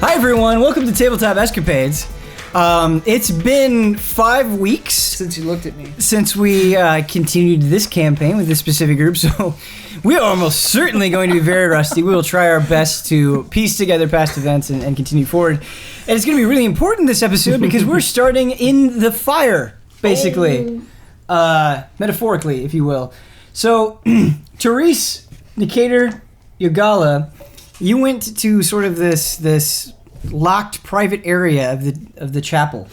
Hi everyone, welcome to Tabletop Escapades. It's been 5 weeks since you looked at me. Since we continued this campaign with this specific group, so we are almost certainly going to be very rusty. We will try our best to piece together past events and continue forward. And it's going to be really important this episode because we're starting in the fire, basically. Metaphorically, if you will. So, Therese, Nikator, Yogala, you went to sort of this locked private area of the chapel,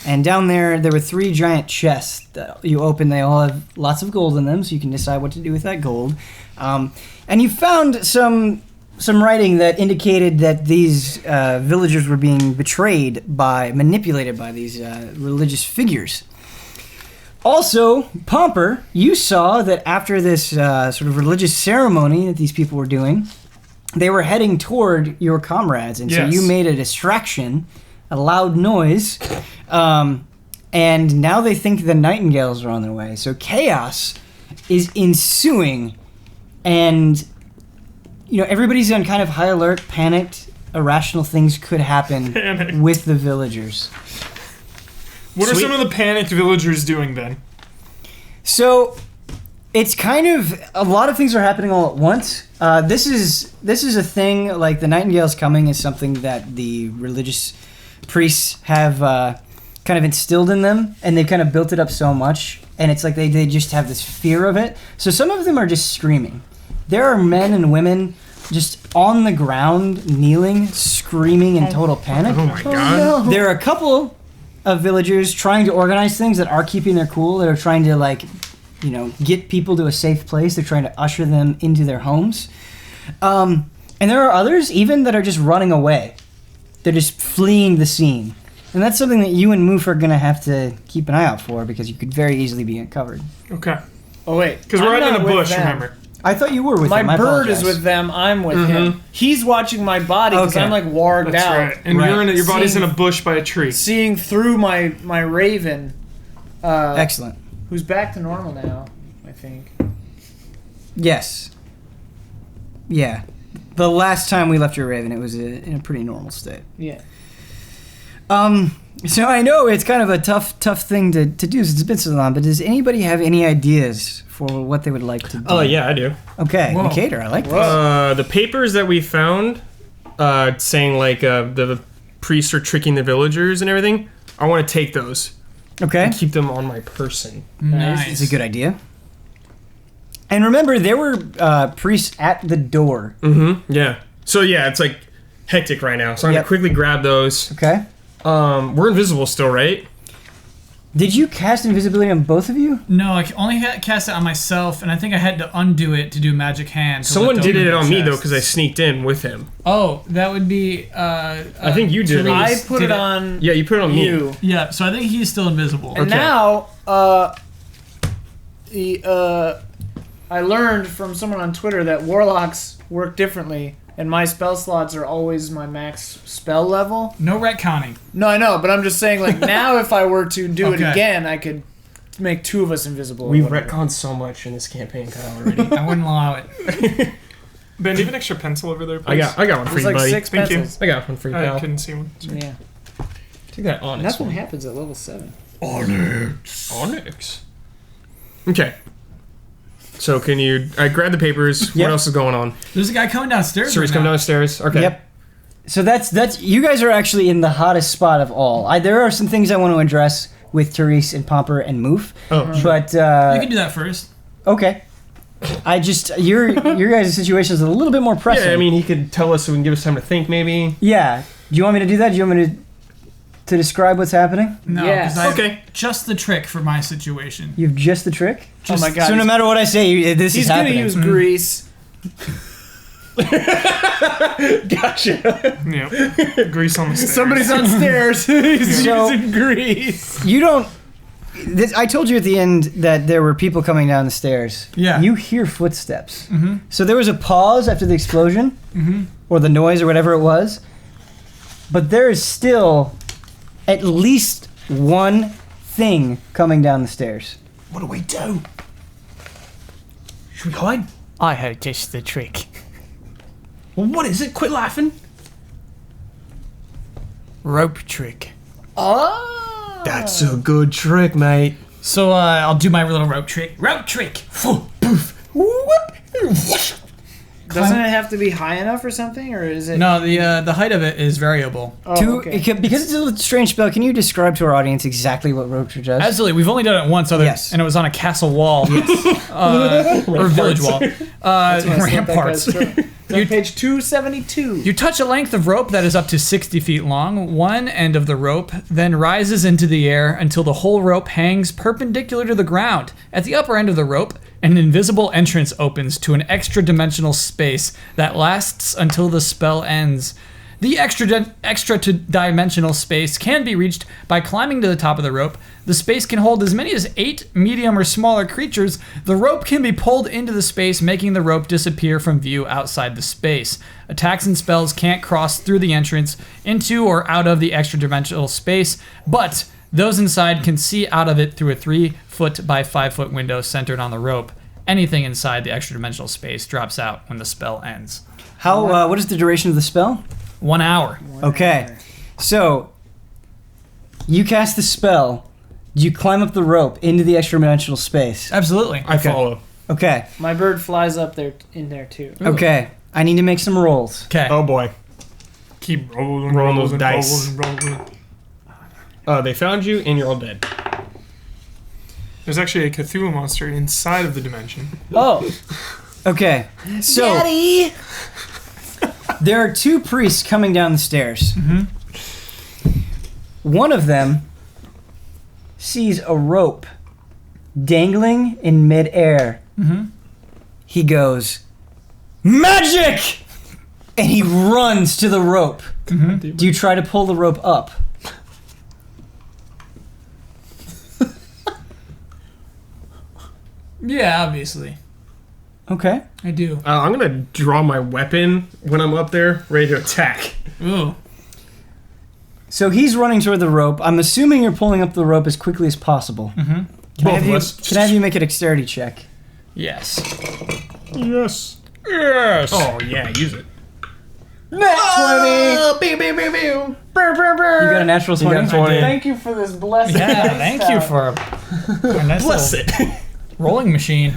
and down there were 3 giant chests that you open. They all have lots of gold in them, so you can decide what to do with that gold. And you found some writing that indicated that these villagers were being manipulated by these religious figures. Also, Pomper, you saw that after this sort of religious ceremony that these people were doing, they were heading toward your comrades, and so you made a distraction, a loud noise, and now they think the Nightingales are on their way. So chaos is ensuing, and everybody's on kind of high alert, panicked. Irrational things could happen with the villagers. What are some of the panicked villagers doing then? So it's kind of a lot of things are happening all at once. This is a thing, like the Nightingales coming is something that the religious priests have kind of instilled in them, and they've kind of built it up so much, and it's like they just have this fear of it. So some of them are just screaming. There are men and women just on the ground, kneeling, screaming in total panic. Oh my god. No. There are a couple of villagers trying to organize things that are keeping their cool, that are trying to get people to a safe place. They're trying to usher them into their homes. And there are others even that are just running away. They're just fleeing the scene. And that's something that you and Moof are going to have to keep an eye out for, because you could very easily be uncovered. Okay. Oh, wait. Because we're right in a bush, remember? I thought you were with him. My bird is with them. I'm with him. He's watching my body because I'm like warged That's out. Right. And your body's in a bush by a tree. Seeing through my raven. Excellent. Who's back to normal now, I think. Yes. Yeah. The last time we left your raven, it was in a pretty normal state. Yeah. So I know it's kind of a tough thing to do since it's been so long, but does anybody have any ideas for what they would like to do? Oh, yeah, I do. Okay, Nikator, I like this. The papers that we found saying, the priests are tricking the villagers and everything, I want to take those. Okay. And keep them on my person. Nice. It's a good idea. And remember, there were priests at the door. Mm-hmm, yeah. So, yeah, it's, hectic right now. So I'm going to quickly grab those. Okay. We're invisible still, right? Did you cast invisibility on both of you? No, I only cast it on myself, and I think I had to undo it to do magic hand. Someone did it on me, though, because I sneaked in with him. Oh, that would be... I think you did it. I put it on Yeah, you put it on you. me. Yeah, so I think he's still invisible. And now, I learned from someone on Twitter that warlocks work differently, and my spell slots are always my max spell level. No retconning. No, I know, but I'm just saying, now if I were to do it again, I could make 2 of us invisible. We've retconned so much in this campaign, Kyle, already. I wouldn't allow it. Ben, do you have an extra pencil over there, please? I got one for you, buddy. 6 Thank pencils. I got one for you, pal. I couldn't see one. Sorry. Yeah. Take that Onyx. Nothing happens at level 7. Onyx. Okay. So can you... I grab the papers. What else is going on? There's a guy coming downstairs. So he's coming downstairs. Okay. Yep. So that's you guys are actually in the hottest spot of all. There are some things I want to address with Therese and Pomper and Moof. Oh, but you can do that first. Okay. I just your guys' situation is a little bit more pressing. Yeah, I mean, he could tell us so we can give us time to think, maybe. Yeah. Do you want me to do that? Do you want me to describe what's happening? No, Yes. because I have just the trick for my situation. You've just the trick? Oh my god. So no matter what I say, this is happening. He's going to use grease. Gotcha. Yeah. Grease on the stairs. Somebody's on stairs. He's So- using grease. You don't... I told you at the end that there were people coming down the stairs. Yeah. You hear footsteps. Mm-hmm. So there was a pause after the explosion, or the noise or whatever it was, but there is still at least one thing coming down the stairs. What do we do? Should we hide? I heard just the trick. Well, what is it? Quit laughing. Rope trick. Oh. That's a good trick, mate. So I'll do my little rope trick. Rope trick. Doesn't it have to be high enough or something, or is it? No, the height of it is variable. Oh, okay. Because it's a strange spell, can you describe to our audience exactly what rope trick does? Absolutely, we've only done it once, Yes. and it was on a castle wall, or village wall, ramparts. On page 272. You touch a length of rope that is up to 60 feet long. One end of the rope then rises into the air until the whole rope hangs perpendicular to the ground. At the upper end of the rope, an invisible entrance opens to an extra-dimensional space that lasts until the spell ends. The extra-dimensional space can be reached by climbing to the top of the rope. The space can hold as many as 8 medium or smaller creatures. The rope can be pulled into the space, making the rope disappear from view outside the space. Attacks and spells can't cross through the entrance into or out of the extra-dimensional space, but those inside can see out of it through a 3-foot by 5-foot window centered on the rope. Anything inside the extra-dimensional space drops out when the spell ends. What is the duration of the spell? 1 hour. Okay. So, you cast the spell. You climb up the rope into the extra-dimensional space. Absolutely. I follow. Okay. My bird flies up there in there too. Okay. I need to make some rolls. Okay. Oh boy. Keep rolling, Rolling those rolling, dice. rolling. They found you and you're all dead. There's actually a Cthulhu monster inside of the dimension. Oh. Okay. So, Daddy! There are 2 priests coming down the stairs. Mm-hmm. One of them sees a rope dangling in midair. Mm-hmm. He goes, "Magic!" And he runs to the rope. Mm-hmm. Do you try to pull the rope up? Yeah, obviously. Okay. I do. I'm gonna draw my weapon when I'm up there, ready to attack. Ooh. So he's running toward the rope. I'm assuming you're pulling up the rope as quickly as possible. Mm-hmm. Can I have you make a dexterity check? Yes. Yes. Yes. Oh yeah, use it. Nat 20! Bing, bing, bing, bing. You got a natural 20? got 20. Thank you for this blessing. Yeah, thank you for a nice Bless little it. rolling machine.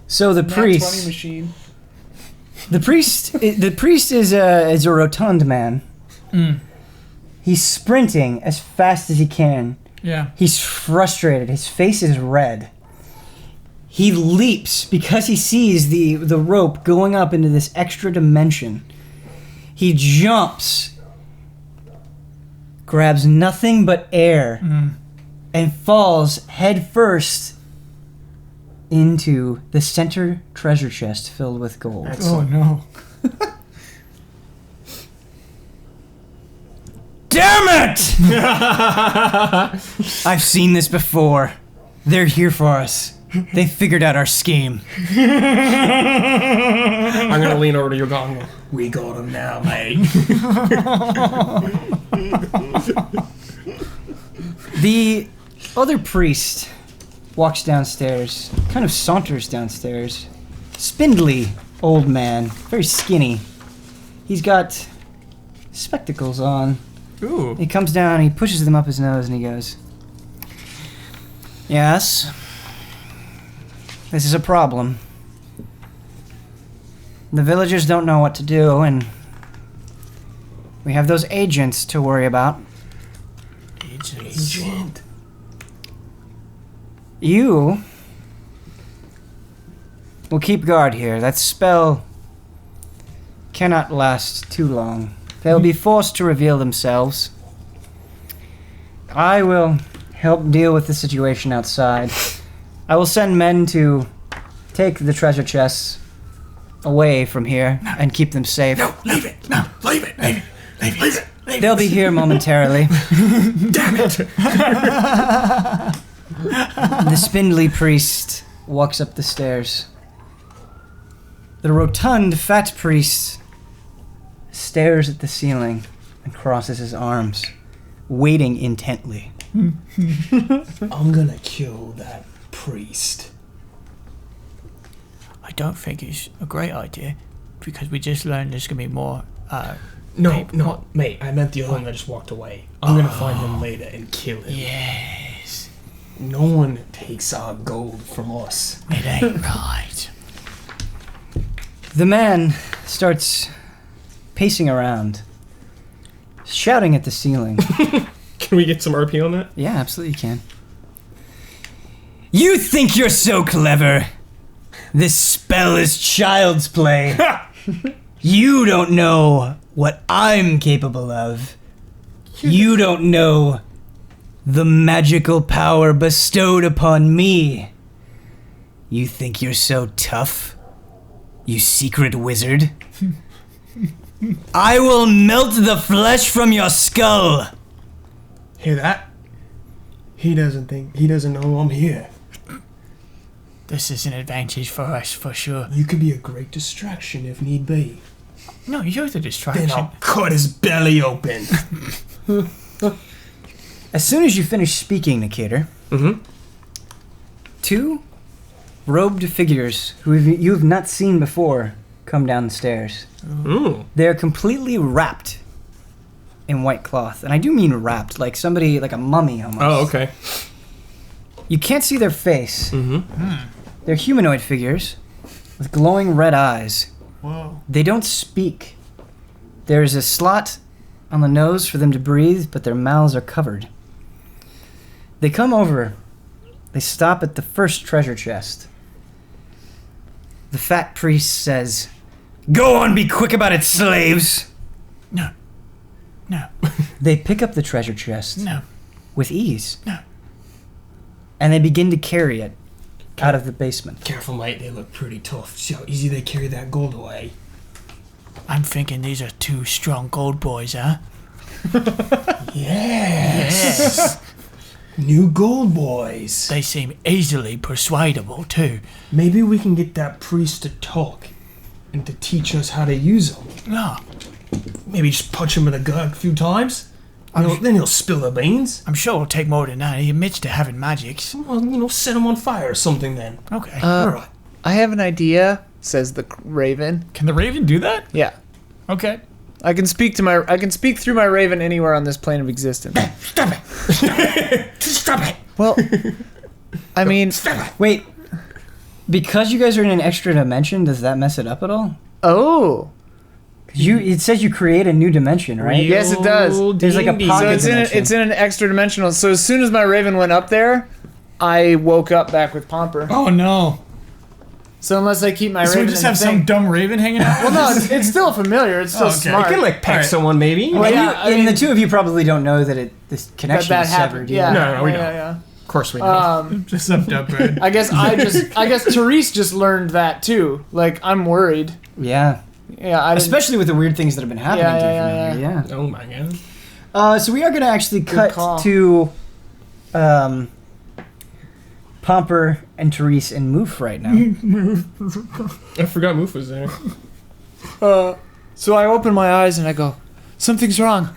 So the Nat 20 priest... machine. The priest is a rotund man. Mm. He's sprinting as fast as he can. Yeah. He's frustrated. His face is red. He leaps because he sees the rope going up into this extra dimension. He jumps, grabs nothing but air, and falls head first into the center treasure chest filled with gold. Oh no. Damn it! I've seen this before. They're here for us. They figured out our scheme. I'm gonna lean over to your gong. We got him now, mate. The other priest walks downstairs, kind of saunters downstairs. Spindly old man, very skinny. He's got spectacles on. Ooh. He comes down, he pushes them up his nose, and he goes, "Yes, this is a problem. The villagers don't know what to do, and we have those agents to worry about. Agent. You will keep guard here. That spell cannot last too long. They'll be forced to reveal themselves. I will help deal with the situation outside. I will send men to take the treasure chests away from here and keep them safe. No, leave it. No, leave it. Leave it. Leave it. Leave They'll be here momentarily." Damn it. The spindly priest walks up the stairs. The rotund fat priest stares at the ceiling and crosses his arms, waiting intently. I'm gonna kill that priest. I don't think it's a great idea because we just learned there's going to be more No, mate. I meant the other one that just walked away. I'm gonna find him later and kill him. Yes. No one takes our gold from us. It ain't right. The man starts pacing around, shouting at the ceiling. Can we get some RP on that? Yeah, absolutely you can. You think you're so clever? This spell is child's play. You don't know what I'm capable of. You don't know the magical power bestowed upon me. You think you're so tough? You secret wizard? I will melt the flesh from your skull. Hear that? He doesn't know I'm here. This is an advantage for us, for sure. You could be a great distraction if need be. No, you're the distraction. Then I'll cut his belly open. As soon as you finish speaking, Nikator, two robed figures who you have not seen before come down the stairs. Ooh. They're completely wrapped in white cloth. And I do mean wrapped, like somebody, like a mummy almost. Oh, okay. You can't see their face. Mm-hmm. They're humanoid figures with glowing red eyes. Whoa. They don't speak. There's a slot on the nose for them to breathe, but their mouths are covered. They come over. They stop at the first treasure chest. The fat priest says, "Go on, be quick about it, slaves!" No. They pick up the treasure chest No. with ease. No. And they begin to carry it out of the basement. Careful, mate. They look pretty tough. See how easy they carry that gold away. I'm thinking these are two strong gold boys, huh? Yes. New gold boys. They seem easily persuadable, too. Maybe we can get that priest to talk and to teach us how to use them. No. Maybe just punch him in the gut a few times. Then he'll spill the beans. I'm sure it'll take more than that. He admits to having magics. Well, set him on fire or something then. Okay. All right. I have an idea, says the raven. Can the raven do that? Yeah. Okay. I can speak through my raven anywhere on this plane of existence. Stop it. Stop it. Well, I mean, Wait, because you guys are in an extra dimension, does that mess it up at all? oh, It says you create a new dimension, right? yes, it does. There's like a D&D. pocket So it's in an extra dimensional. So as soon as my raven went up there, I woke up back with Pomper. Oh, no. So unless I keep my So raven we just in have the some thing- dumb raven hanging out? Well, no, it's still familiar. It's still Okay. smart. I can like peck Alright. someone maybe. Well, yeah, I and mean- the two of you probably don't know that this connection that is happened. severed. Yeah. No, we yeah, don't. yeah. Of course we know. Just some dumb bird. I guess Therese just learned that too. Like I'm worried. Yeah. Yeah, I didn't, Especially with the weird things that have been happening to you. Yeah, from here. Oh my god. So we are going to actually cut call. to Pomper and Therese and Moof right now. I forgot Moof was there. So I open my eyes and I go, something's wrong.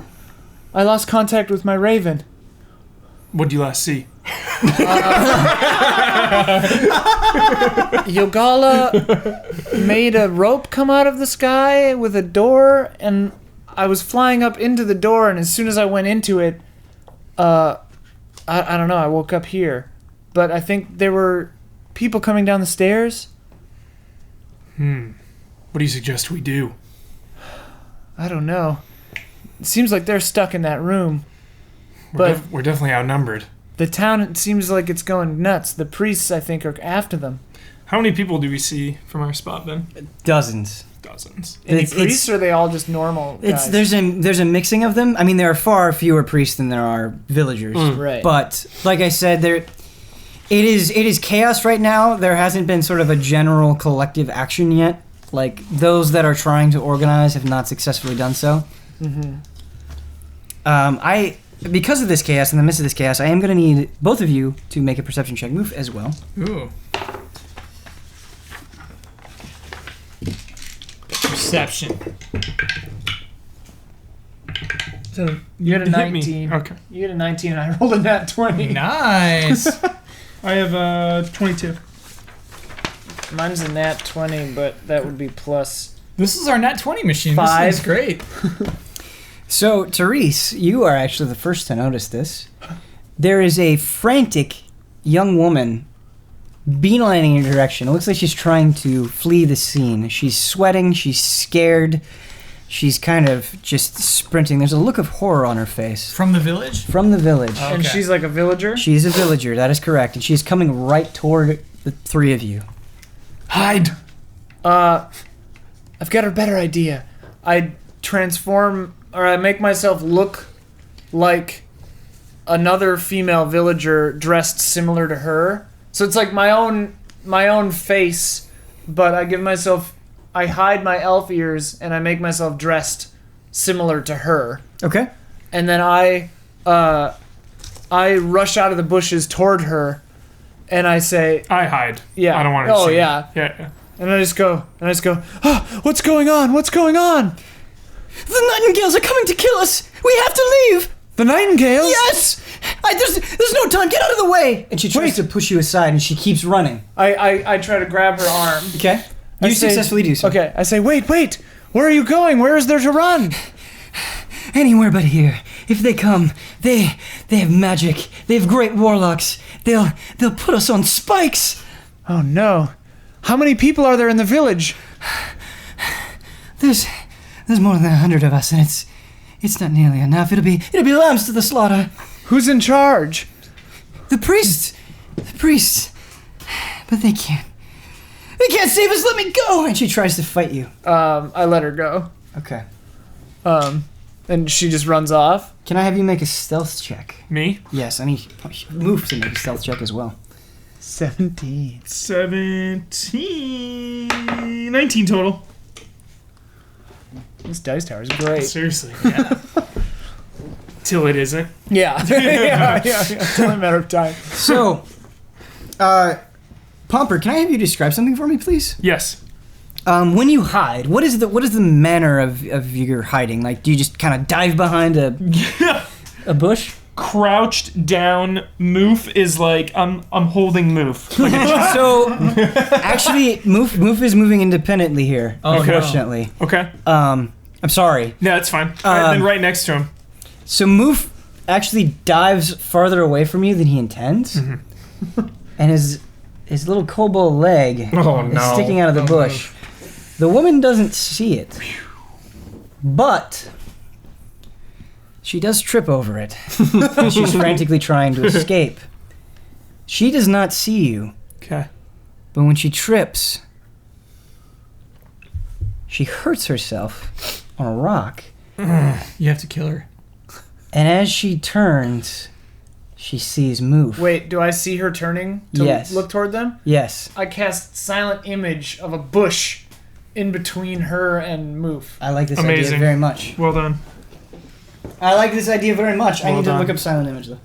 I lost contact with my raven. What'd you last see? Yogala made a rope come out of the sky with a door, and I was flying up into the door, and as soon as I went into it, I don't know, I woke up here. But I think there were people coming down the stairs. What do you suggest we do? I don't know. It seems like they're stuck in that room. But We're definitely outnumbered. the town, it seems like it's going nuts. The priests, I think, are after them. How many people do we see from our spot then? Dozens. Dozens. Any It's- priests, or are they all just normal guys? There's a mixing of them. I mean, there are far fewer priests than there are villagers. Right. But like I said, it is chaos right now. There hasn't been sort of a general collective action yet. Like those that are trying to organize have not successfully done so. Because of this chaos, in the midst of this chaos, I am going to need both of you to make a perception check move as well. Ooh. Perception. You had a Hit me. 19. Okay. You had a 19, and I rolled a nat 20. Nice. I have 22. Mine's a nat 20, but that would be plus. This is our nat 20 machine. Five. This thing's great. So, Therese, you are actually the first to notice this. There is a frantic young woman beelining in your direction. It looks like she's trying to flee the scene. She's sweating. She's scared. She's kind of just sprinting. There's a look of horror on her face. From the village? From the village. And she's like a villager? She's a villager, that is correct. And she's coming right toward the three of you. Hide. I've got a better idea. I transform, or I make myself look like another female villager dressed similar to her. So it's like my own face, but I hide my elf ears and I make myself dressed similar to her. Okay. And then I rush out of the bushes toward her, and I say, I hide. Yeah. I don't want to Oh, see. yeah. Yeah. and I just go, oh, what's going on? What's going on? The Nightingales are coming to kill us! We have to leave! The Nightingales? Yes! There's no time, get out of the way! And she tries to push you aside and she keeps running. I try to grab her arm. Okay. I You say- successfully do so. Okay, I say, wait, where are you going? Where is there to run? Anywhere but here. If they come, they have magic. They have great warlocks. They'll put us on spikes. Oh no. How many people are there in the village? There's more than 100 of us, and it's not nearly enough. It'll be lambs to the slaughter. Who's in charge? The priests. But they can't save us. Let me go. And she tries to fight you. I let her go. Okay. And she just runs off. Can I have you make a stealth check? Me? Yes, I need move to make a stealth check as well. 17. 19 total. This dice tower is great. Seriously. Yeah. Till it isn't. Yeah. yeah. It's only a matter of time. So, Pomper, can I have you describe something for me, please? Yes. When you hide, what is the manner of your hiding? Like, do you just kind of dive behind a bush? Crouched down. Moof is like I'm holding Moof. Like So, actually, Moof is moving independently here. Oh, unfortunately. okay. I'm sorry. No, that's fine. All right, then right next to him. So Moof actually dives farther away from you than he intends, and his little kobold leg is sticking out of the bush. The woman doesn't see it, but she does trip over it. And she's frantically trying to escape. She does not see you, Okay. but when she trips, she hurts herself on a rock. You have to kill her. And as she turns, she sees Moof. Wait, do I see her turning to Yes. look toward them? Yes, I cast silent image of a bush in between her and Moof. I like this Amazing. idea very much. Well done. I like this idea very much. I Well need to done. look up silent image though.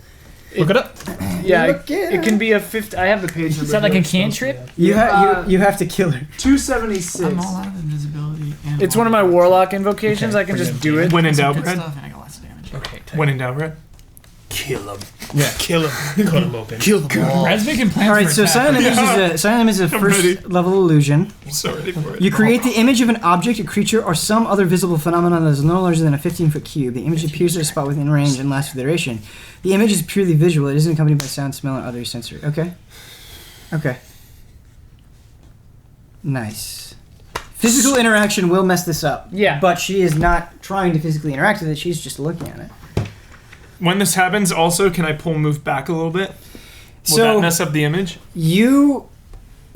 Look it up. Yeah, Look it it can be a 50. I have the page number. Is that like a here. cantrip? You have to kill her. 276. I'm all out of invisibility. And It's one of my warlock invocations. Okay, I can just do it. When in Some doubt, good Brad. stuff, and I got lots of damage. Okay. When in doubt, Brad. Kill him. Yeah, kill him. Cut him open. Kill them all. Brad's making plans All right, for so attack. silent image is a I'm first ready. level illusion. I'm so ready for it. You create the image of an object, a creature, or some other visible phenomenon that is no larger than a 15-foot cube. The image appears at a spot within range and lasts for the duration. The image is purely visual. It isn't accompanied by sound, smell, and other sensory. Okay. Nice. Physical interaction will mess this up. Yeah. But she is not trying to physically interact with it. She's just looking at it. When this happens, also, can I pull Moof back a little bit? Will So that mess up the image?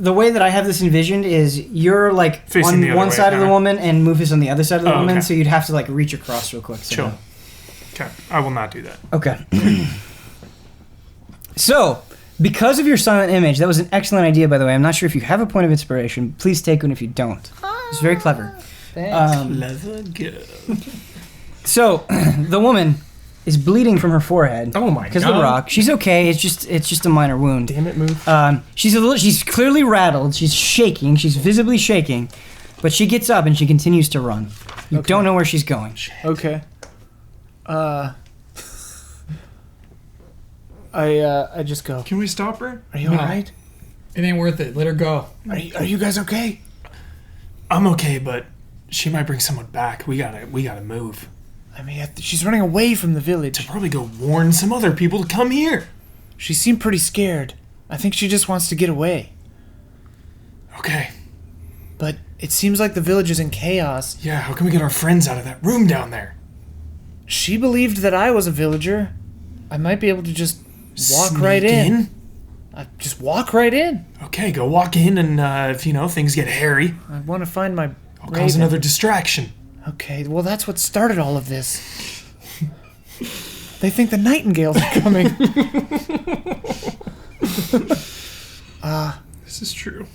the way that I have this envisioned is you're like Facing on the other one way, side of the kinda. woman and Moof is on the other side of the Oh, woman, okay. so you'd have to like reach across real quick. Chill. Okay, I will not do that. Okay. So, because of your silent image, that was an excellent idea, by the way. I'm not sure if you have a point of inspiration. Please take one if you don't. It's very clever. Thanks. Clever girl. So, the woman is bleeding from her forehead. Oh my Because of the rock. She's okay. It's just a minor wound. Damn it, move. She's clearly rattled. She's shaking. She's visibly shaking. But she gets up and she continues to run. You don't know where she's going. Okay. I just go. Can we stop her? Are you No. alright? It ain't worth it. Let her go. Are you guys okay? I'm okay, but she might bring someone back. We gotta move. I mean, she's running away from the village. Probably go warn some other people to come here. She seemed pretty scared. I think she just wants to get away. Okay. But it seems like the village is in chaos. Yeah, how can we get our friends out of that room down there? She believed that I was a villager. I might be able to just walk Sneak right in. Just walk right in. Okay, go walk in, and if things get hairy, I want to find my I'll raven. cause another distraction. Okay, well that's what started all of this. They think the nightingales are coming. This is true.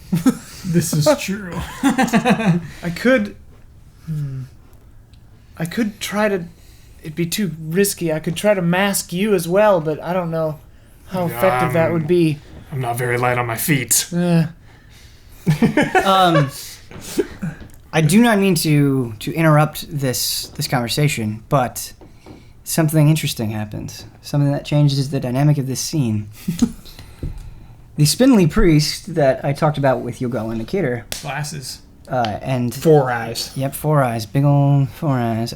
This is true. I could try to. It'd be too risky. I could try to mask you as well, but I don't know how effective that would be. I'm not very light on my feet. I do not mean to interrupt this conversation, but something interesting happened. Something that changes the dynamic of this scene. The spindly priest that I talked about with Yogal and Nikita, Glasses. and 4 eyes. yep, 4 eyes, big old 4 eyes,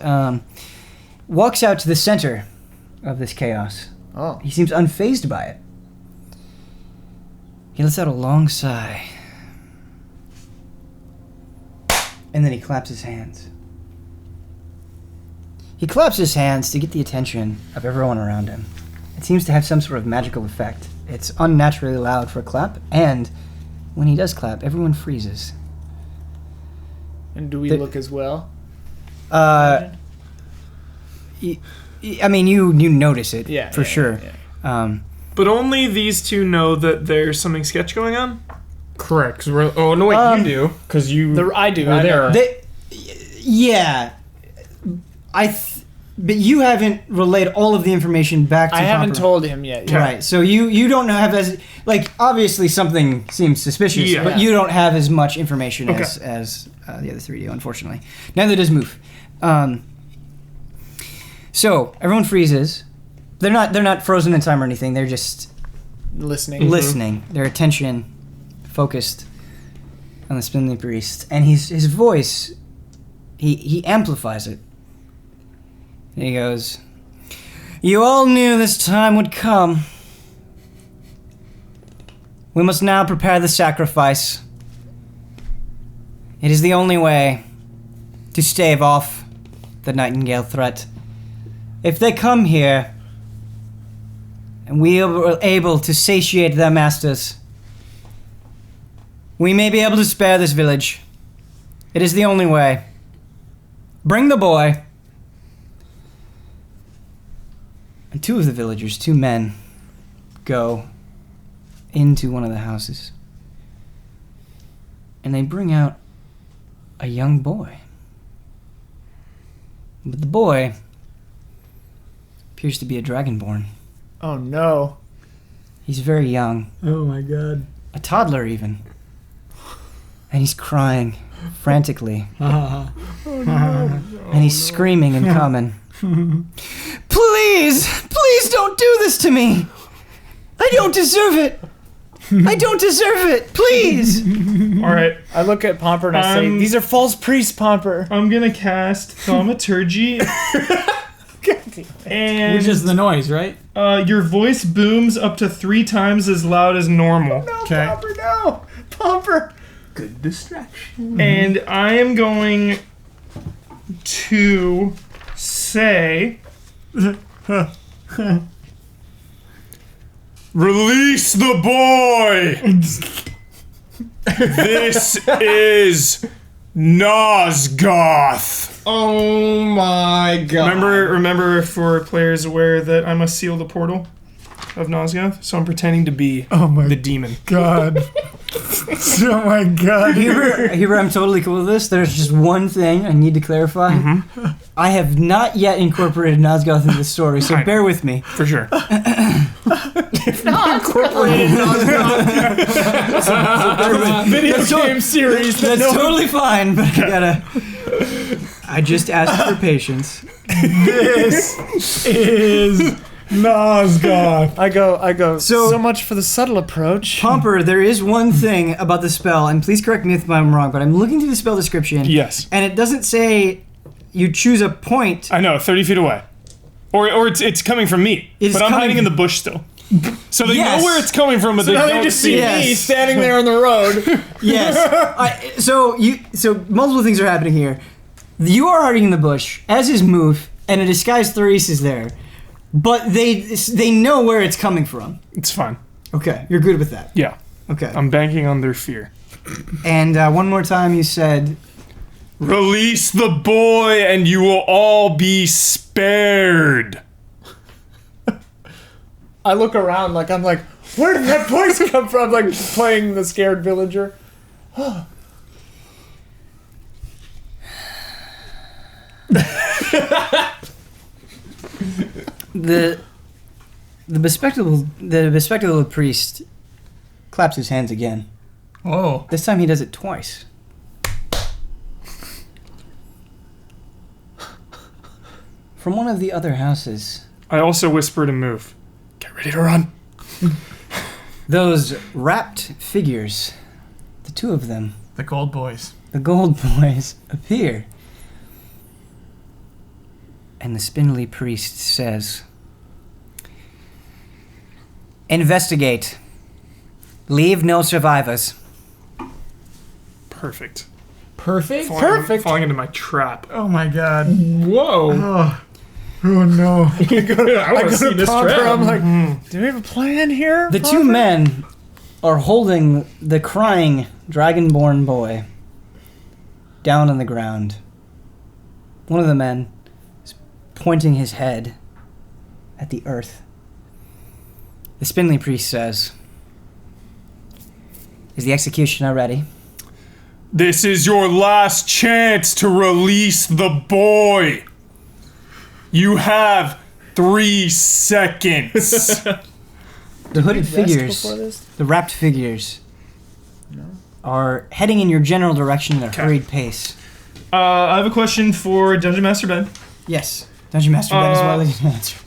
walks out to the center of this chaos. Oh. He seems unfazed by it. He lets out a long sigh. And then he claps his hands. He claps his hands to get the attention of everyone around him. It seems to have some sort of magical effect. It's unnaturally loud for a clap, and when he does clap, everyone freezes. And do we The- look as well? I mean, you notice it, Yeah, for yeah, sure. yeah. But only these two know that there's something sketch going on? Correct. 'Cause we're, oh, no, wait, you do. Because you I do. were I there. know. Yeah, but you haven't relayed all of the information back to I haven't Pomper. told him yet. Right, so you don't have as obviously something seems suspicious, Yeah. but you don't have as much information as the other three do, unfortunately. Neither does Moof. So everyone freezes. They're not frozen in time or anything. They're just Listening. listening. Their attention focused on the spindly priest, and his voice he amplifies it. And he goes, "You all knew this time would come. We must now prepare the sacrifice. It is the only way to stave off the Nightingale threat. If they come here, and we are able to satiate their masters, we may be able to spare this village. It is the only way. Bring the boy." And 2 of the villagers, 2 men, go into one of the houses. And they bring out a young boy. But the boy appears to be a dragonborn. Oh no. He's very young, Oh my god. a toddler even. And he's crying frantically. And he's screaming in common. "Please, please don't do this to me. I don't deserve it. I don't deserve it. Please." Alright, I look at Pomper and I say, "These are false priests, Pomper." I'm gonna cast Thaumaturgy. And Which is the noise, right? your voice booms up to 3 times as loud as normal. Okay. Pomper, no! Pomper! Good distraction. And I am going to say, Release the boy! This is Nosgoth. Oh my god. remember for players aware that I must seal the portal of Nosgoth, so I'm pretending to be the demon. God. Oh my god. Huber, I'm totally cool with this. There's just one thing I need to clarify. I have not yet incorporated Nosgoth into the story, so bear with me. For sure. Video game series. That's totally fine, but I just asked for patience. This is Nosgoth. I go, So- so much for the subtle approach. Pomper, there is one thing about the spell, and please correct me if I'm wrong, but I'm looking through the spell description. Yes. And it doesn't say, you choose a point. I know, 30 feet away. Or it's coming from me. It's but I'm coming- hiding in the bush still. So they Yes. know where it's coming from, but So they now don't they just see Yes. me standing there on the road. Yes. So multiple things are happening here. You are hiding in the bush, as is Moof, and a disguised Therese is there. But they know where it's coming from. It's fine. Okay, you're good with that. Yeah. Okay. I'm banking on their fear. And one more time, you said, Release the boy and you will all be spared. I look around like I'm like, where did that voice come from? Like playing the scared villager. the bespectacled priest claps his hands again. Whoa. This time he does it twice. From one of the other houses, I also whisper to move. Get ready to run. those wrapped figures, the two of them, The Gold Boys. the gold boys, appear. And the spindly priest says, investigate. Leave no survivors. Perfect. Perfect? Falling into my trap. Oh my god. Whoa. Oh no. I want to see this trap. I'm like, do we have a plan here? The two men are holding the crying dragonborn boy down on the ground. One of the men is pointing his head at the earth. The spindly priest says, is the executioner ready? This is your last chance to release the boy. You have 3 seconds. The hooded Rest figures, before this? the wrapped figures, are heading in your general direction at a hurried pace. I have a question for Dungeon Master Ben. Yes, Dungeon Master Ben as well as answer.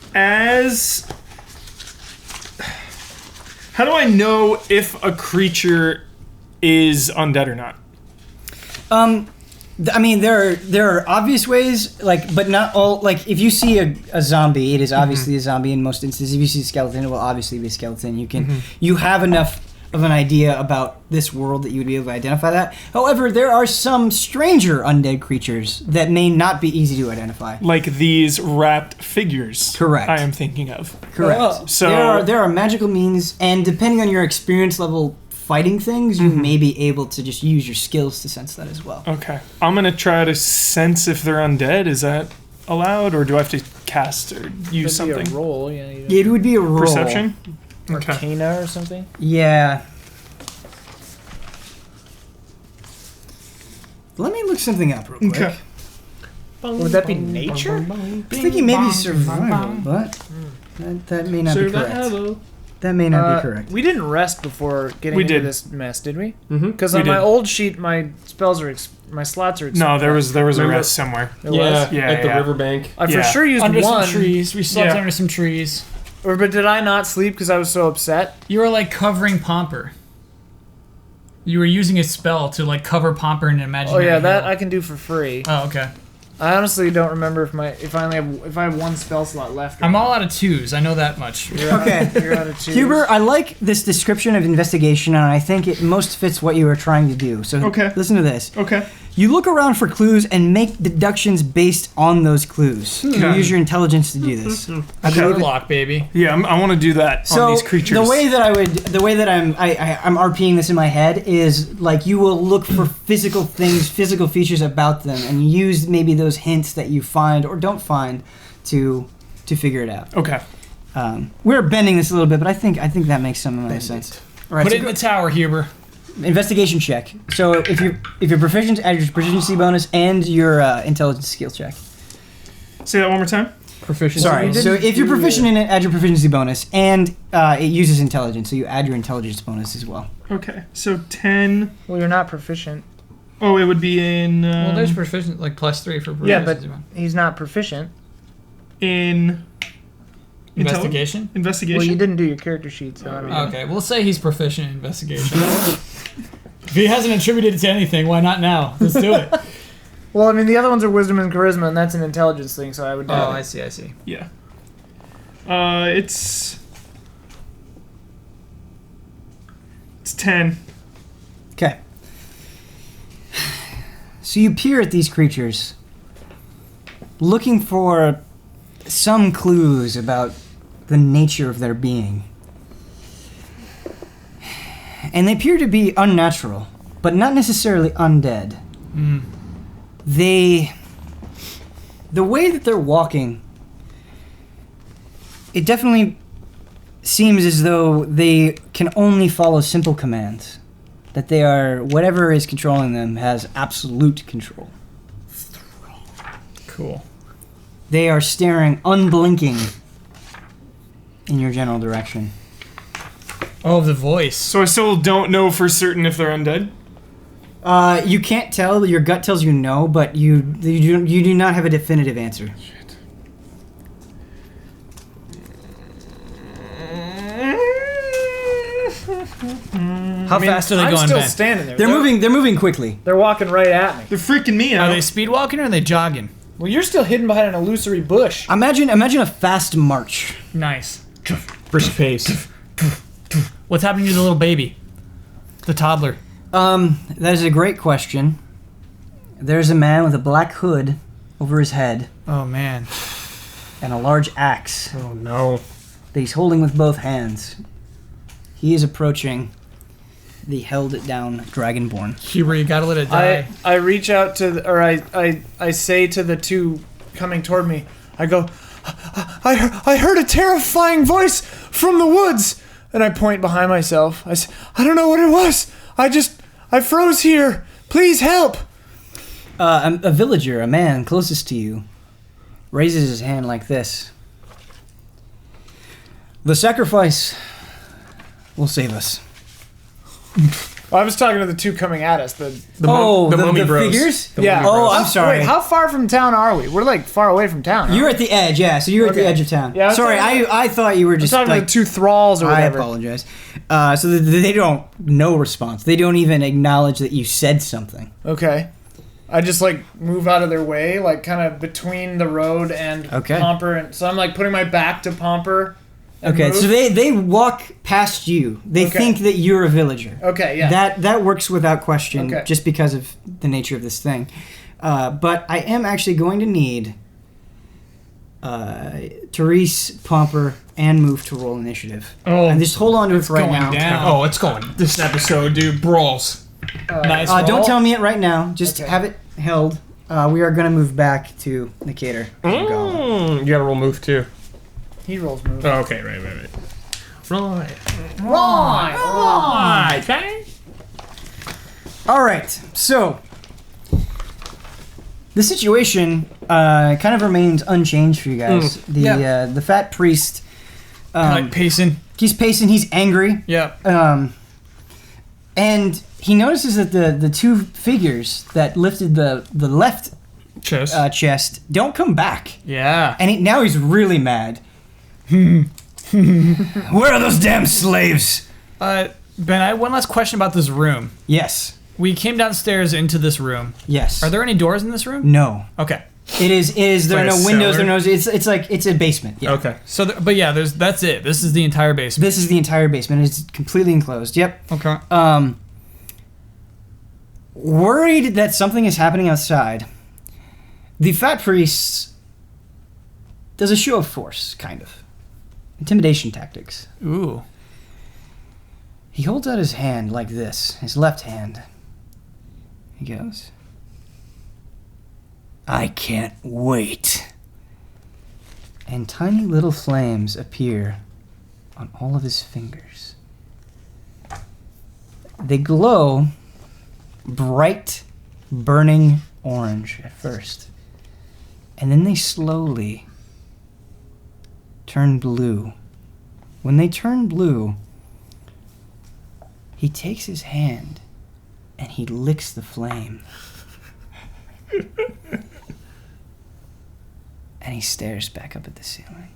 How do I know if a creature is undead or not? I mean, there are obvious ways, but not all. Like, if you see a zombie, it is obviously a zombie in most instances. If you see a skeleton, it will obviously be a skeleton. You have enough of an idea about this world that you would be able to identify that. However, there are some stranger undead creatures that may not be easy to identify. Like these wrapped figures. Correct. I am thinking of. Correct. Oh. So there are magical means, and depending on your experience level fighting things, you may be able to just use your skills to sense that as well. Okay. I'm going to try to sense if they're undead. Is that allowed, or do I have to cast or use That'd be something? a roll, yeah. It would be a roll. Perception? Okay. Arcana or something. Yeah. Let me look something up real quick. Okay. Would that be nature? I was thinking maybe survival, but that may not be correct. That may not be correct. We didn't rest before getting We into did. this mess, did we? Mm-hmm. Because We on my did. old sheet, my spells are my slots are. No, there was a Remember- rest somewhere. There Yeah, was? Yeah, at the yeah. riverbank. I for Yeah. sure used Under one. some trees. We slept Yeah. under some trees. But did I not sleep because I was so upset? You were like covering Pomper. You were using a spell to like cover Pomper in an Oh imaginary yeah, that hill. I can do for free. Oh, okay. I honestly don't remember if I have one spell slot left. Or I'm not. all out of 2s. I know that much. You're out- Okay. You're out of two. Huber, I like this description of investigation, and I think it most fits what you were trying to do. So Okay. listen to this. Okay. You look around for clues and make deductions based on those clues. You Okay. use your intelligence to do this. I believe it- Sherlock, baby. Yeah, I want to do that So on these creatures. the way that I'm RPing this in my head is like you will look for physical things, physical features about them, and use maybe those hints that you find or don't find to figure it out. Okay. We're bending this a little bit, but I think that makes some sense. All right, Put so it in the tower, Huber. investigation check. So if you're proficient, add your proficiency bonus and your intelligence skill check. Say that one more time. Proficiency. Sorry. So if you're proficient in it, add your proficiency bonus, and it uses intelligence, so you add your intelligence bonus as well. Okay. So 10. Well, you're not proficient. Oh, it would be in. Well, there's proficient, like +3 for proficiency. Yeah, but he's not proficient. in Investigation? Investigation. Well, you didn't do your character sheet, so I don't know. Okay, we'll say he's proficient in investigation. If he hasn't attributed it to anything, why not now? Let's do it. Well, I mean, the other ones are wisdom and charisma, and that's an intelligence thing, so I would doubt Oh, it. I see. Yeah. It's 10. Okay. So you peer at these creatures, looking for some clues about the nature of their being. And they appear to be unnatural, but not necessarily undead. The way that they're walking, it definitely seems as though they can only follow simple commands. That they are, whatever is controlling them has absolute control. Cool. They are staring unblinking in your general direction. Oh, the voice. So I still don't know for certain if they're undead. You can't tell. Your gut tells you no, but you do not have a definitive answer. How fast are they I'm going, still Ben? standing there. They're moving quickly. They're walking right at me. They're freaking me Are out. they speed walking or are they jogging? Well, you're still hidden behind an illusory bush. Imagine a fast march. Nice. Brisk pace. What's happening to the little baby? The toddler. That is a great question. There's a man with a black hood over his head Oh, man. and a large axe Oh no. that he's holding with both hands. He is approaching the held down Dragonborn. Huber, you gotta let it die. I reach out to, I say to the two coming toward me, I go, I heard a terrifying voice from the woods. And I point behind myself. I say, I don't know what it was. I froze here. Please help. A villager, a man closest to you, raises his hand like this. The sacrifice will save us. Well, I was talking to the two coming at us. The mummy bros. figures? The Yeah. mummy Oh, bros. I'm sorry. Wait, how far from town are we? We're like far away from town. You're at the edge, yeah. So you're at the Okay. edge of town. Yeah, I was sorry, talking I thought you were I'm just talking like. to the two thralls or I whatever. apologize. So they don't no response. They don't even acknowledge that you said something. Okay. I just like move out of their way, like kind of between the road and Okay. Pomper, and so I'm like putting my back to Pomper. and Okay, move. so they walk past you. They Okay. think that you're a villager. Okay, yeah. That works without question, Okay. just because of the nature of this thing. But I am actually going to need Therese, Pomper, and Move to roll initiative. Oh, and just hold on to it for right going now. down. Oh, it's going. This episode, dude. Brawls. Nice Don't roll. tell me it right now. Just Okay. have it held. We are going to move back to Nicator. You gotta roll move too. He rolls move. Oh, okay, right. Right. Right. Okay. All right, so the situation kind of remains unchanged for you guys. The fat priest, Like pacing. he's pacing. He's angry, Yeah. and he notices that the two figures that lifted the left Chest. chest don't come back, Yeah. and now he's really mad. Where are those damn slaves? Ben, I have one last question about this room. Yes, We came downstairs into this room. yes. Are there any doors in this room? No. Okay. It is. There are like no a windows. cellar? There are no. It's like it's a basement. Yeah. Okay. So, but yeah, that's it. This is the entire basement. This is the entire basement. It's completely enclosed. Yep. Okay. Worried that something is happening outside, the fat priest does a show of force, kind of. Intimidation tactics. Ooh. He holds out his hand like this, his left hand. He goes, I can't wait. And tiny little flames appear on all of his fingers. They glow bright, burning orange at first. And then they slowly turn blue. When they turn blue, he takes his hand and he licks the flame. And he stares back up at the ceiling.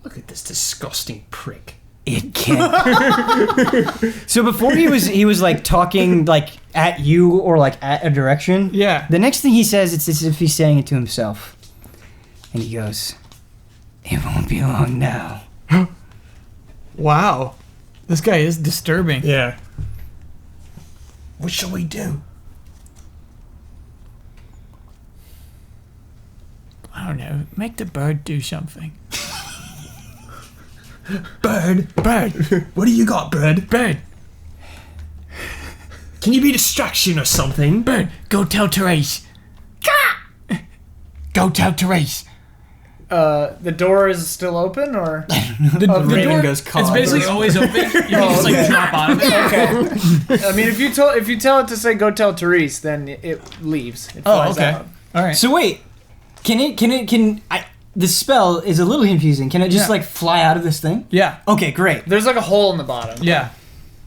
Look at this disgusting prick. It can't. So before he was like talking like at you or like at a direction. Yeah. The next thing he says, it's as if he's saying it to himself, and he goes, "It won't be long now." Wow. This guy is disturbing. Yeah. What shall we do? I don't know. Make the bird do something. Bird, Bird. what do you got, Bird? Bird. Can you be a distraction or something? Bird. Go tell Therese. Go tell Therese. The door is still open, or The Raven door, goes, it's "Call." basically always open. You can just like drop out of it. okay? I mean, if you tell it to say "Go tell Therese," then it leaves. It Oh, flies okay. out. All right. So wait, the spell is a little confusing. Can it just Yeah. like fly out of this thing? Yeah. Okay, great. There's like a hole in the bottom. Yeah.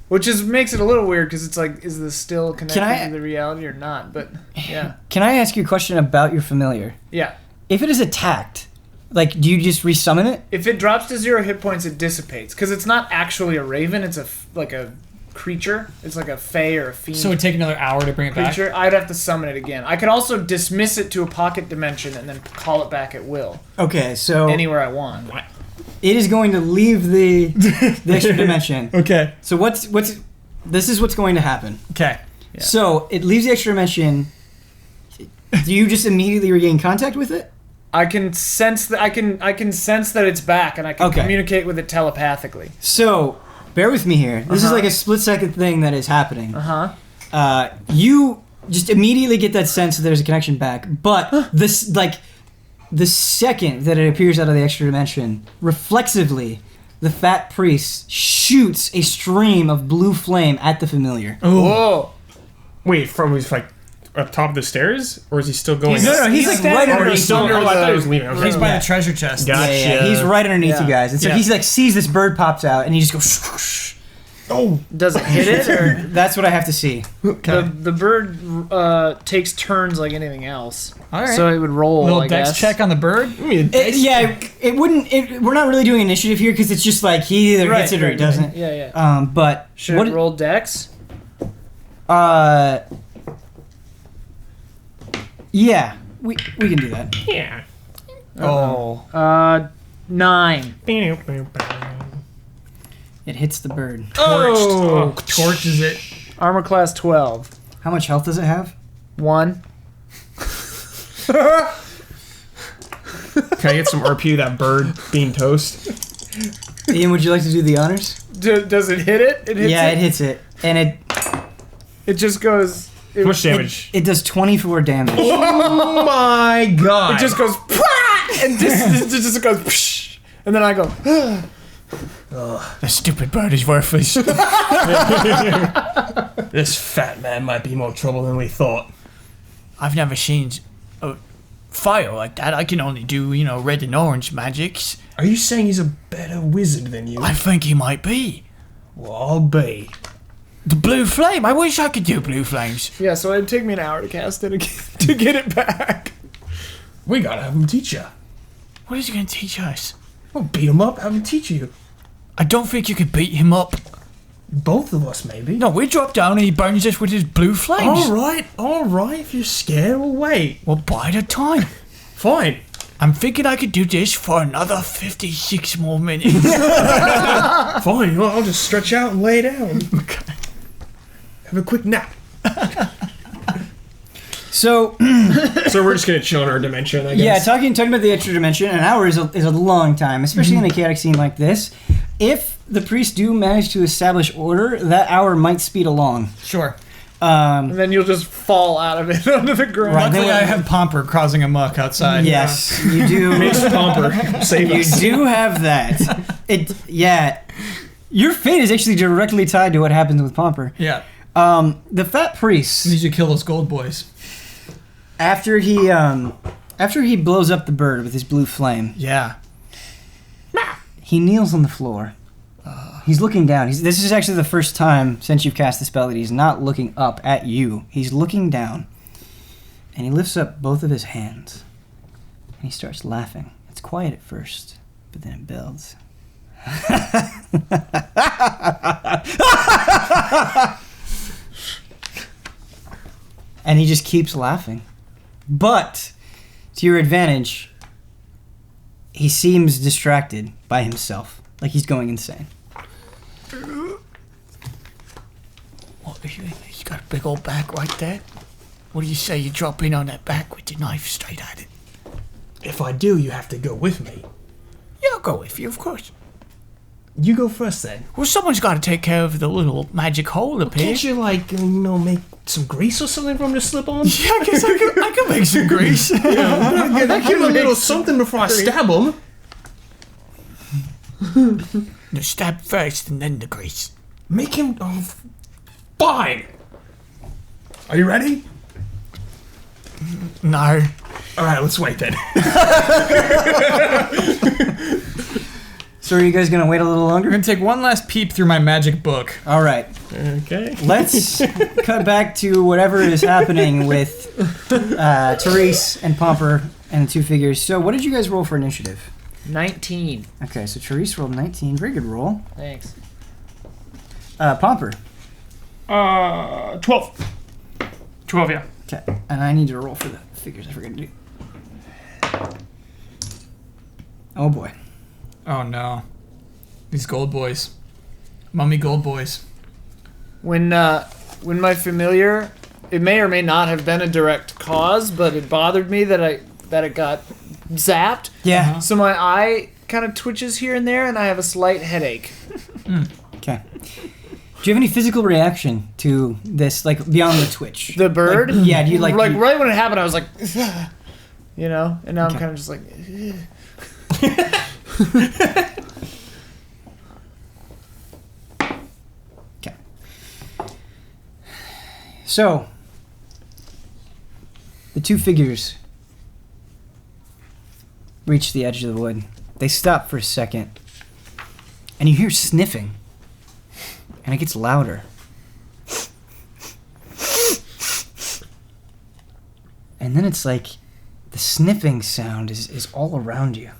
Which makes it a little weird because it's like, is this still connected I- to the reality or not? But yeah, Can I ask you a question about your familiar? yeah. If it is attacked, like, do you just resummon it? If it drops to 0 hit points, it dissipates because it's not actually a raven. It's like a creature. It's like a fae or a fiend. So it would take another hour to bring it back. creature. I'd have to summon it again. I could also dismiss it to a pocket dimension and then call it back at will Okay, so anywhere I want. it is going to leave the extra dimension. Okay. So this is what's going to happen. Okay. Yeah. So it leaves the extra dimension. Do you just immediately regain contact with it? I can sense that I can sense that it's back, and I can Okay. communicate with it telepathically. So bear with me here. This is like a split-second thing that is happening. You just immediately get that sense that there's a connection back, but this the second that it appears out of the extra dimension, reflexively, the fat priest shoots a stream of blue flame at the familiar. Whoa! Wait, from he's like up top of the stairs, or is he still going? No, he's like right standing Oh, underneath. he's still. under Oh, I thought he was the- leaving. Okay. He's by Yeah. the treasure chest. Gotcha. Yeah, he's right underneath Yeah. you guys, and so Yeah. he's like sees this bird pops out, and he just goes. Swoosh. Oh, Does it hit it, or That's what I have to see. the bird takes turns like anything else? All right. So it would roll. Little I dex guess. check on the bird. It wouldn't. We're not really doing initiative here because it's just like he either hits it or he doesn't. Yeah, yeah. But Should what? it roll dex? Yeah, we can do that. Yeah. Oh. 9. It hits the bird. Oh. Torches it. Armor class 12. How much health does it have? 1. Can I get some RP that bird bean toast? Ian, would you like to do the honors? Does it hit it? It hits Yeah, it. it hits it, and It just goes. How much damage? it does 24 damage. Oh my god! It just goes. And it just goes. Psh, and then I go. The stupid bird is worthless. this fat man might be more trouble than we thought. I've never seen a fire like that. I can only do, red and orange magics. Are you saying he's a better wizard than you? I think he might be. Well, I'll be. The blue flame. I wish I could do blue flames. Yeah, so it'd take me an hour to cast it again, to get it back. We gotta have him teach you. What is he going to teach us? We'll beat him up, have him teach you. I don't think you could beat him up. Both of us, maybe. No, we drop down and he burns us with his blue flames. All right. If you're scared, we'll wait. Well, bide the time. Fine. I'm thinking I could do this for another 56 more minutes. Fine. Well, I'll just stretch out and lay down. Okay. Have a quick nap. So So we're just gonna chill in our dimension, I yeah, guess. talking about the extra dimension, an hour is a long time, especially in a chaotic scene like this. If the priests do manage to establish order, that hour might speed along. Sure. And then you'll just fall out of it onto the ground. Right. Luckily, I have Pomper causing amok outside. Yes, you do. Pomper, save You us. do have that. Your fate is actually directly tied to what happens with Pomper. Yeah. The fat priest, Need to kill those gold boys. after he blows up the bird with his blue flame, Yeah. he kneels on the floor. He's looking down. This is actually the first time since you've cast the spell that he's not looking up at you. He's looking down, and he lifts up both of his hands, and he starts laughing. It's quiet at first, but then it builds. And he just keeps laughing. But, to your advantage, he seems distracted by himself. Like he's going insane. What, you got a big old back right there? What do you say you drop in on that back with your knife straight at it? If I do, you have to go with me. Yeah, I'll go with you, of course. You go first then. Well, someone's got to take care of the little magic hole up here. Can't you, like, make some grease or something for him to slip on? Yeah, I guess I can make some grease. Give him a little something before I stab him. No, stab first and then the grease. Make him... Oh, fine. Are you ready? No. All right, let's wait then. So are you guys going to wait a little I'm longer? gonna take one last peep through my magic book. All right. Okay. Let's cut back to whatever is happening with Therese and Pomper and the two figures. So what did you guys roll for initiative? 19. Okay, so Therese rolled 19. Very good roll. Thanks. Pomper. 12. 12, yeah. Okay, and I need to roll for the figures. I forgot to do. Oh boy. Oh no. These gold boys. Mummy gold boys. When my familiar, it may or may not have been a direct cause, but it bothered me that it got zapped. Yeah. So my eye kind of twitches here and there, and I have a slight headache. Okay. Do you have any physical reaction to this, like beyond the twitch? The bird? Like, yeah. Do you like? right when it happened, I was like, you know, and now I'm kind of just like. Okay. So, the two figures reach the edge of the wood. They stop for a second, and you hear sniffing, and it gets louder. And then it's like the sniffing sound is all around you.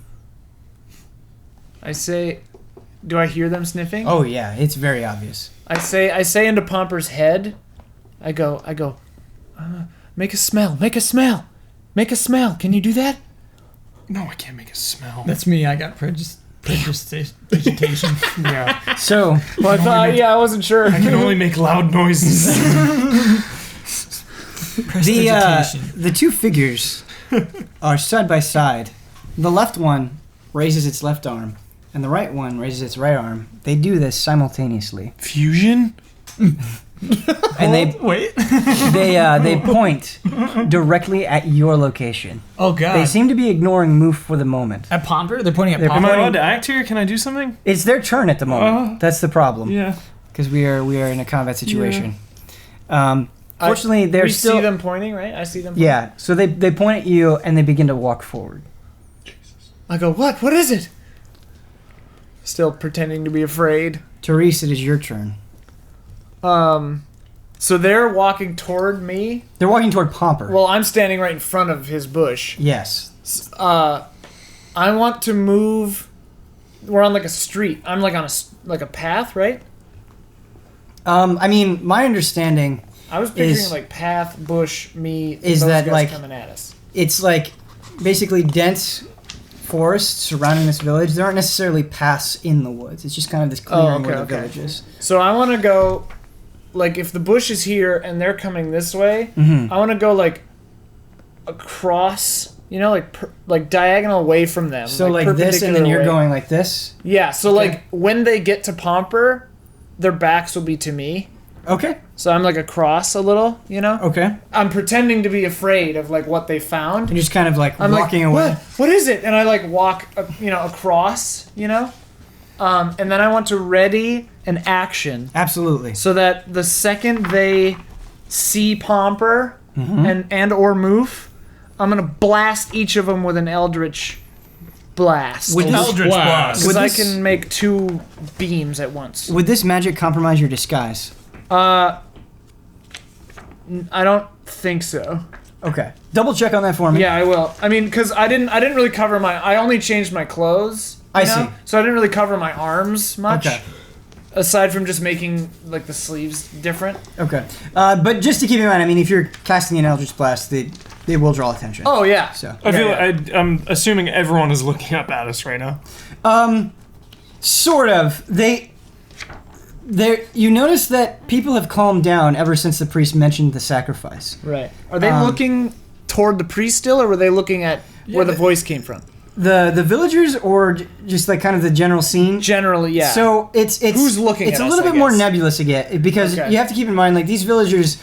I say, do I hear them sniffing? Oh yeah, it's very obvious. I say into Pomper's head, I go, make a smell. Can you do that? No, I can't make a smell. That's me. I got vegetation. Yeah. So, Well, I thought, yeah, I wasn't sure. I can only make loud noises. the two figures are side by side. The left one raises its left arm, and the right one raises its right arm. They do this simultaneously, Fusion? and they Wait. they point directly at your location. Oh god. They seem to be ignoring Moof for the moment. At Pomper? They're pointing at They're Am Pomper. I allowed to act here? Can I do something? It's their turn at the moment. That's the problem. Yeah. Because we are in a combat situation. Fortunately, they're We still. see them pointing, right? I see them pointing. Yeah. So they point at you and they begin to walk forward. I go, what? What is it? Still pretending to be afraid. Therese, it is your turn. So they're walking toward me. They're walking toward Pomper. Well, I'm standing right in front of his bush. Yes. I want to move. We're on like a street. I'm like on a path, right? I mean, my understanding I was picturing is like path, bush, me. is those that, guys like- coming at us? it's like basically dense forests surrounding this village. There aren't necessarily paths in the woods. It's just kind of this clearing where the village is. So I want to go, like, if the bush is here and they're coming this way, Mm-hmm. I want to go like across, you know, like diagonal away from them. So like this, and then perpendicular you're way. going like this. Yeah. So Okay. like when they get to Pomper, their backs will be to me. Okay. So I'm like across a little, you know. Okay. I'm pretending to be afraid of like what they found. And you're just kind of like I'm walking like, away. What is it? And I like walk, across, you know. And then I want to ready an action Absolutely. so that the second they see Pomper Mm-hmm. and or Moof, I'm gonna blast each of them with an Eldritch blast. Would this, Eldritch Blast. Because would I this- can make two beams at once. would this magic compromise your disguise? I don't think so. Okay. Double check on that for me. Yeah, I will. I mean, because I didn't really cover I only changed my clothes I you know? see. So I didn't really cover my arms much. Okay. Aside from just making like the sleeves different. Okay. But just to keep in mind, I mean, if you're casting an Eldritch Blast, they will draw attention. Oh yeah. So. I feel I'm assuming everyone is looking up at us right now. Sort of. You notice that people have calmed down ever since the priest mentioned the sacrifice. Right. Are they looking toward the priest still, or were they looking at where the voice came from? The villagers, or just like kind of the general scene? Generally, yeah. So it's Who's looking It's at a us, little I bit more guess? nebulous again, because Okay. you have to keep in mind, like, these villagers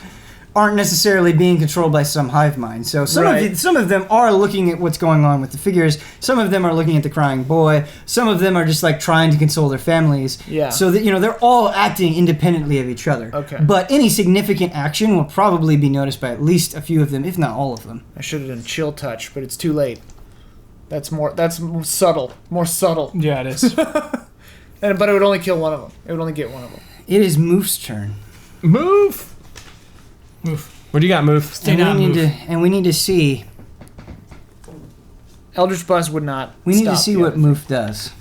aren't necessarily being controlled by some hive mind. So Right. some of them are looking at what's going on with the figures. Some of them are looking at the crying boy. Some of them are just like trying to console their families. Yeah. So that they're all acting independently of each other. Okay. But any significant action will probably be noticed by at least a few of them, if not all of them. I should have done chill touch, but it's too late. That's more subtle. More subtle. Yeah, it is. But it would only kill one of them. It would only get one of them. It is Moof's turn. Move. What do you got, Move? Stay down, Move. And we need to see. Eldritch Blast would not. We need to stop see the what other Moof does.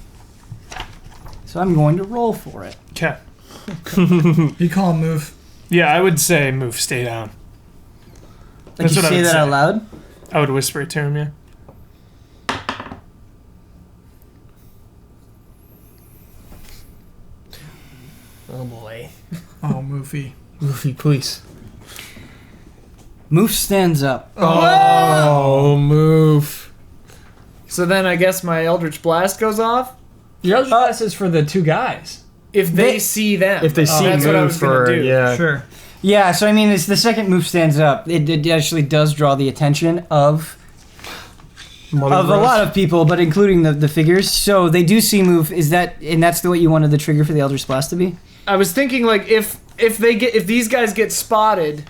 So I'm going to roll for it. Okay. You call him Move. Yeah, I would say move, stay down. Like That's you what I say would that say. out loud? I would whisper it to him, yeah. Oh boy. Oh, Moofy. Moofy, please. Moof stands up. Oh, Move. So then I guess my Eldritch Blast goes off. The other blast is for the two guys. If they see them. If they see that's Move what I was for gonna do. yeah. Sure. Yeah, so I mean, it's the second Moof stands up. It actually does draw the attention of a lot of people, but including the figures. So they do see Moof. And that's what you wanted the trigger for the Eldritch Blast to be? I was thinking like if these guys get spotted,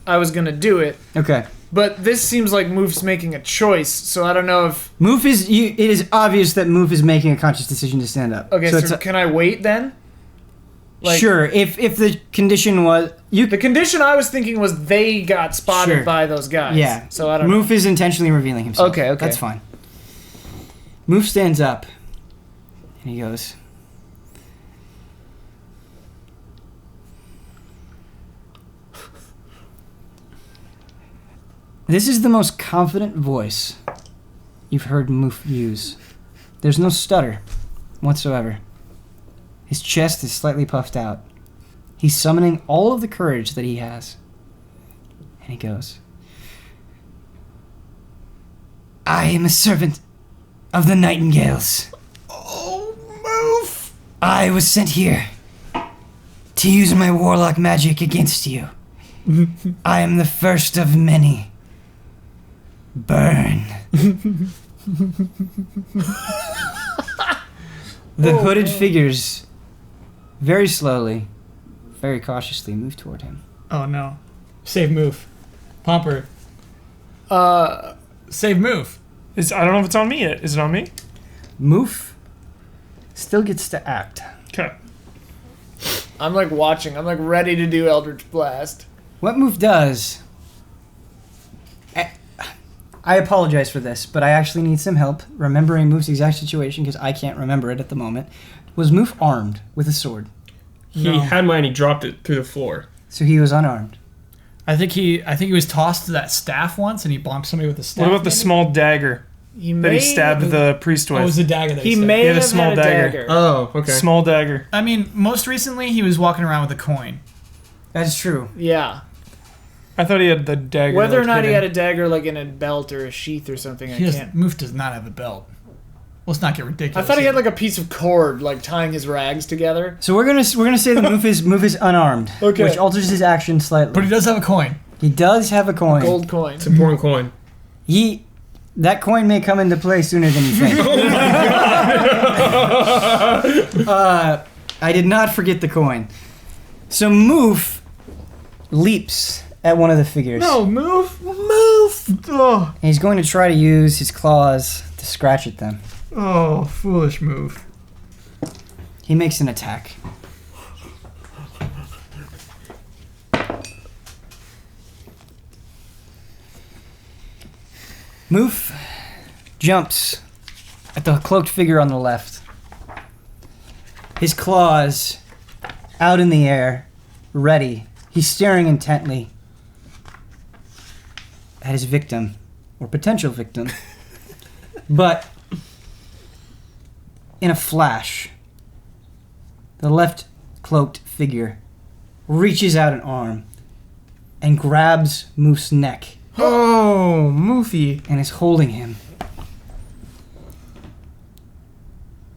I was gonna do it. Okay. But this seems like Moof's making a choice, so I don't know if. It is obvious that Moof is making a conscious decision to stand up. Okay, so, it's can I wait then? Like, sure. If the condition was The condition I was thinking was they got spotted Sure. by those guys. Yeah. So I don't know. Moof is intentionally revealing himself. Okay. That's fine. Moof stands up. And he goes. This is the most confident voice you've heard Moof use. There's no stutter whatsoever. His chest is slightly puffed out. He's summoning all of the courage that he has. And he goes, I am a servant of the Nightingales. Oh, Moof! I was sent here to use my warlock magic against you. I am the first of many. Burn. The hooded figures very slowly, very cautiously move toward him. Oh, no. Save Move. Pomper. Save Move. I don't know if it's on me yet. Is it on me? Moof still gets to act. Okay. I'm like watching. I'm like ready to do Eldritch Blast. What Moof does... I apologize for this, but I actually need some help remembering Moof's exact situation because I can't remember it at the moment. Was Moof armed with a sword? He had mine. He dropped it through the floor. So he was unarmed. I think he was tossed to that staff once and he bonked somebody with a staff. What about the maybe? small dagger that he stabbed the priest Oh, it was with? the dagger that He stabbed. may He had a have small had a dagger. dagger. Oh, okay. Small dagger. I mean, most recently he was walking around with a coin. That's true. Yeah. I thought he had the dagger. Whether or like, not he hidden. had a dagger like in a belt or a sheath or something, I can't. Moof does not have a belt. Let's not get I ridiculous. thought he here. had like a piece of cord, like tying his rags together. So we're gonna say that Moof is unarmed, Okay. which alters his action slightly. But he does have a coin. He does have a coin. Gold coin. It's an important coin. That coin may come into play sooner than you think. I did not forget the coin. So Moof leaps at one of the figures. Move! Oh, And he's going to try to use his claws to scratch at them. oh, foolish move. He makes an attack. Moof jumps at the cloaked figure on the left. His claws out in the air, ready. He's staring intently at his victim, or potential victim. But in a flash, the left cloaked figure reaches out an arm and grabs Moof's neck Oh, Moofy. and is holding him.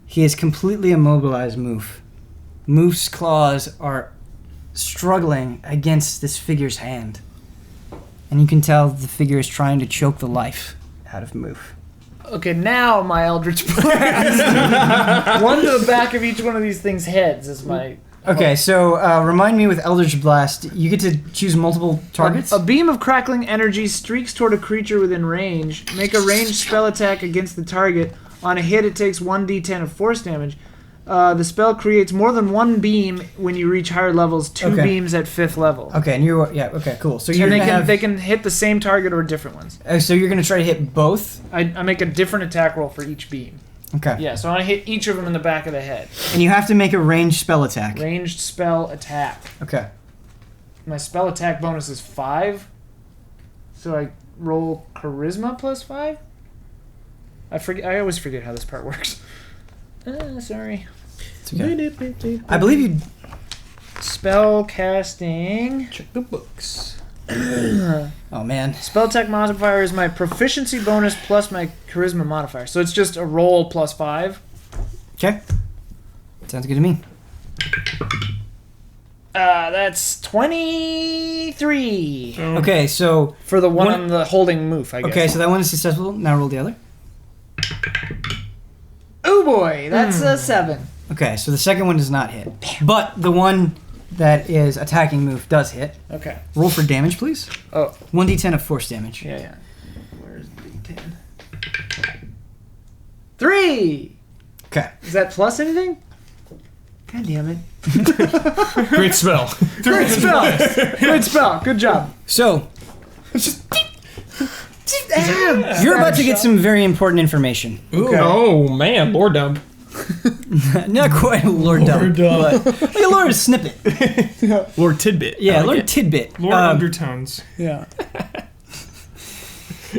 He has completely immobilized Moof. Moof's claws are struggling against this figure's hand. And you can tell the figure is trying to choke the life out of Moof. Okay, now my Eldritch Blast. One to the back of each one of these things' heads is my... Okay, so remind me with Eldritch Blast, you get to choose multiple targets? A beam of crackling energy streaks toward a creature within range. Make a ranged spell attack against the target. On a hit, it takes 1d10 of force damage. The spell creates more than one beam when you reach higher levels, two Okay. beams at 5th level. Okay, and you're... Yeah, okay, cool. So you're And going to have... they can hit the same target or different ones. So you're going to try to hit both? I make a different attack roll for each beam. Okay. Yeah, so I want to hit each of them in the back of the head. And you have to make a ranged spell attack. Ranged spell attack. Okay. My spell attack bonus is 5. So I roll charisma plus 5? I always forget how this part works. Sorry. It's okay. I believe you... Spell casting. Check the books. Oh, man. Spell attack modifier is my proficiency bonus plus my charisma modifier. So it's just a roll plus 5. Okay. Sounds good to me. That's 23. Okay, so... For the one One- on the holding move, I guess. Okay, so that one is successful. Now roll the other. Oh boy, that's a 7. Okay, so the second one does not hit. But the one that is attacking move does hit. Okay. Roll for damage, please. Oh, 1d10 of force damage. yeah. Where's D10? 3! Okay. Is that plus anything? God damn it. Great spell. Great spell! Great spell. Good job. So, you're about to get some very important information. Oh, man. Lore dump. Not quite a Lord Dump, but like a Lord Snippet. Lord Tidbit. Yeah, I like Lord it. Tidbit. Lord Undertones. Yeah.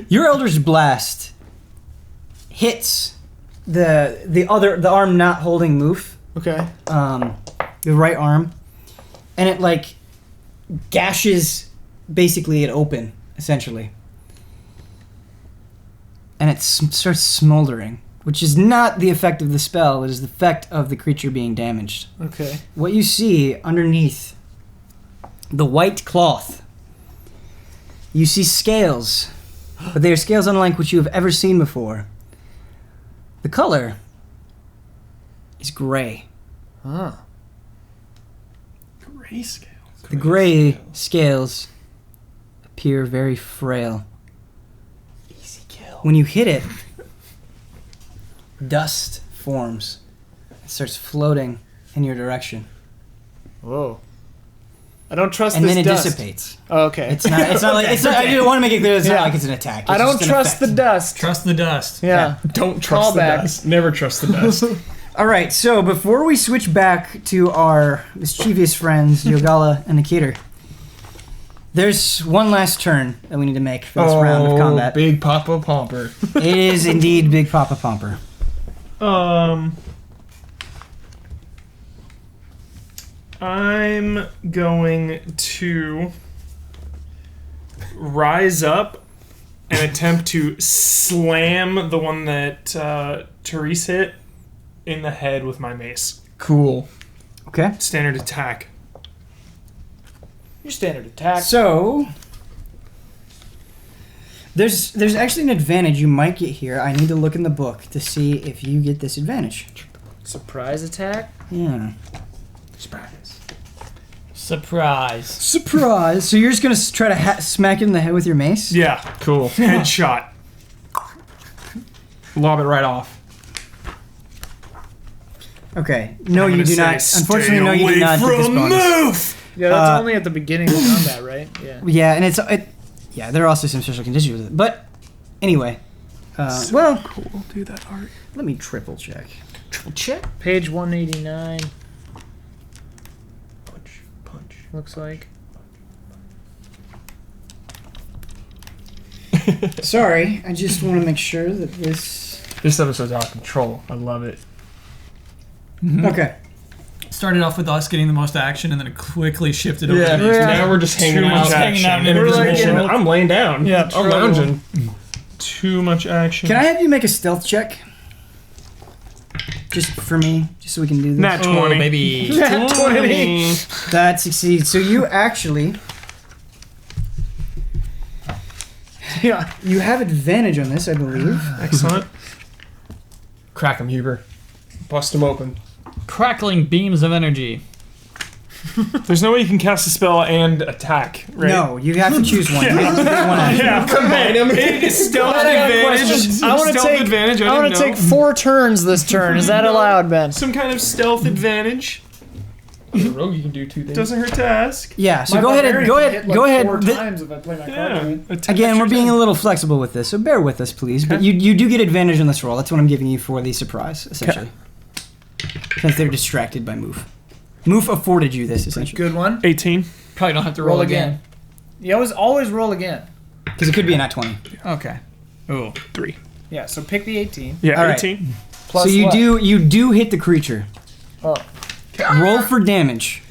Your Eldritch Blast hits the arm not holding Moof, Okay. the right arm, and it like gashes basically it open essentially, and it starts smoldering, which is not the effect of the spell. It is the effect of the creature being damaged. Okay. What you see underneath the white cloth, you see scales, but they are scales unlike what you have ever seen before. The color is gray. Huh. Grayscale. The gray scales appear very frail. Easy kill. When you hit it, dust forms. It starts floating in your direction. Whoa. I don't trust And this then it dust. dissipates. Oh, okay. It's not like I just want to make it clear it's Yeah. not like it's an attack. It's I don't just an trust the effect. dust. Trust the dust. Yeah. Don't trust the Callback. dust. Never trust the dust. All right, so before we switch back to our mischievous friends, Yogala and Niketer, there's one last turn that we need to make for this round of combat. Big Papa Pomper. It is indeed Big Papa Pomper. I'm going to rise up and attempt to slam the one that Therese hit in the head with my mace. Cool. Okay. Standard attack. Your standard attack. So there's actually an advantage you might get here. I need to look in the book to see if you get this advantage. Surprise attack. Yeah. Surprise. Surprise! So you're just gonna try to smack it in the head with your mace? Yeah. Cool. Headshot. Lob it right off. Okay. No, I'm you gonna do say, not. Unfortunately, no, you do "Stay not get this away bonus. from Move! Yeah, that's only at the beginning of combat, right? Yeah. Yeah, and yeah, there are also some special conditions with it. But anyway, Well, Cool. Do that art. let me triple check. Page 189 Punch. looks like. Sorry, I just want to make sure that this. This episode's out of control. I love it. Okay. Started off with us getting the most action, and then it quickly shifted over Yeah. to these. Now we're just hanging Too out. much hanging out in We're invisible like, world. I'm laying down. Yeah, I'm lounging. Too much action. Can I have you make a stealth check? Just for me, just so we can do this. Nat 20. Oh, baby. Nat 20. That succeeds. So you actually. Yeah, you have advantage on this, I believe. Excellent. Crack 'em, Huber. Bust 'em open. Crackling beams of energy. There's no way you can cast a spell and attack, right? No, you have to choose one. You have to pick one action. Yeah, combine them. Stealth I got a advantage. question. I want to Stealth take. advantage. I want to take 4 turns this turn. Is that allowed, Ben? some kind of stealth advantage. As a rogue, you can do 2 things. Doesn't hurt to ask. Yeah, so My go ahead. barbarian Go can ahead. hit, like, Go ahead. 4 Th- times if I play my card Yeah. right. Again, we're being a little flexible with this, so bear with us, please. But you do get advantage on this roll. That's what I'm giving you for the surprise, essentially. Since they're distracted by move. Move afforded you this, essentially. Good one. 18. Probably don't have to Roll again. You always roll again. Because it could be a nat 20. Okay. Ooh. 3. Yeah. So pick the 18. Yeah, All right. 18. Plus so what? you do hit the creature. Oh. Roll for damage.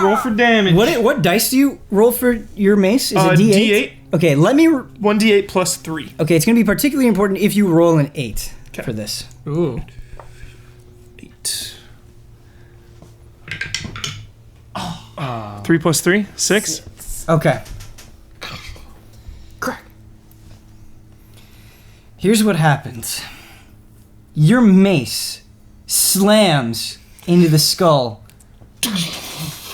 Roll for damage. What dice do you roll for your mace? Is it D8? D8. Okay, let me. 1d8 plus 3. Okay, it's going to be particularly important if you roll an 8 Okay. for this. Ooh. 8. 3 plus 3? 6? Okay. Crack. Here's what happens. Your mace slams into the skull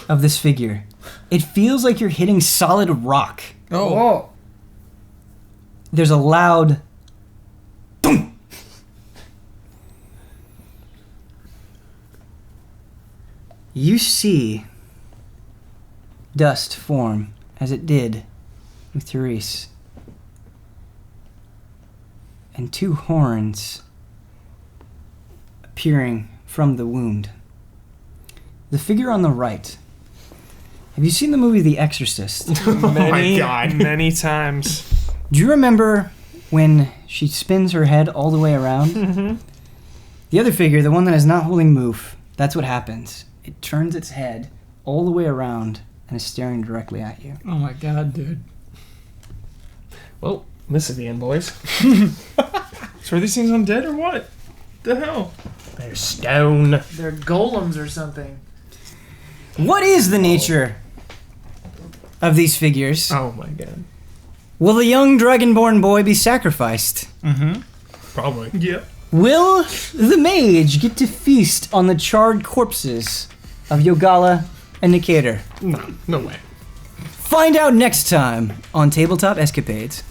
of this figure. It feels like you're hitting solid rock. Oh. Whoa. There's a loud boom. You see dust form as it did with Therese. And 2 horns appearing from the wound. The figure on the right. Have you seen the movie The Exorcist? Many, God. many times. Do you remember when she spins her head all the way around? Mm-hmm. The other figure, the one that is not holding move, that's what happens. It turns its head all the way around and is staring directly at you. Oh my god, dude. Well, this is the end, boys. So are these things undead or what? The hell? They're stone. They're golems or something. What is the nature of these figures? Oh my god. Will the young dragonborn boy be sacrificed? Probably. Yep. Will the mage get to feast on the charred corpses of Yogala and Nikator? No way. Find out next time on Tabletop Escapades.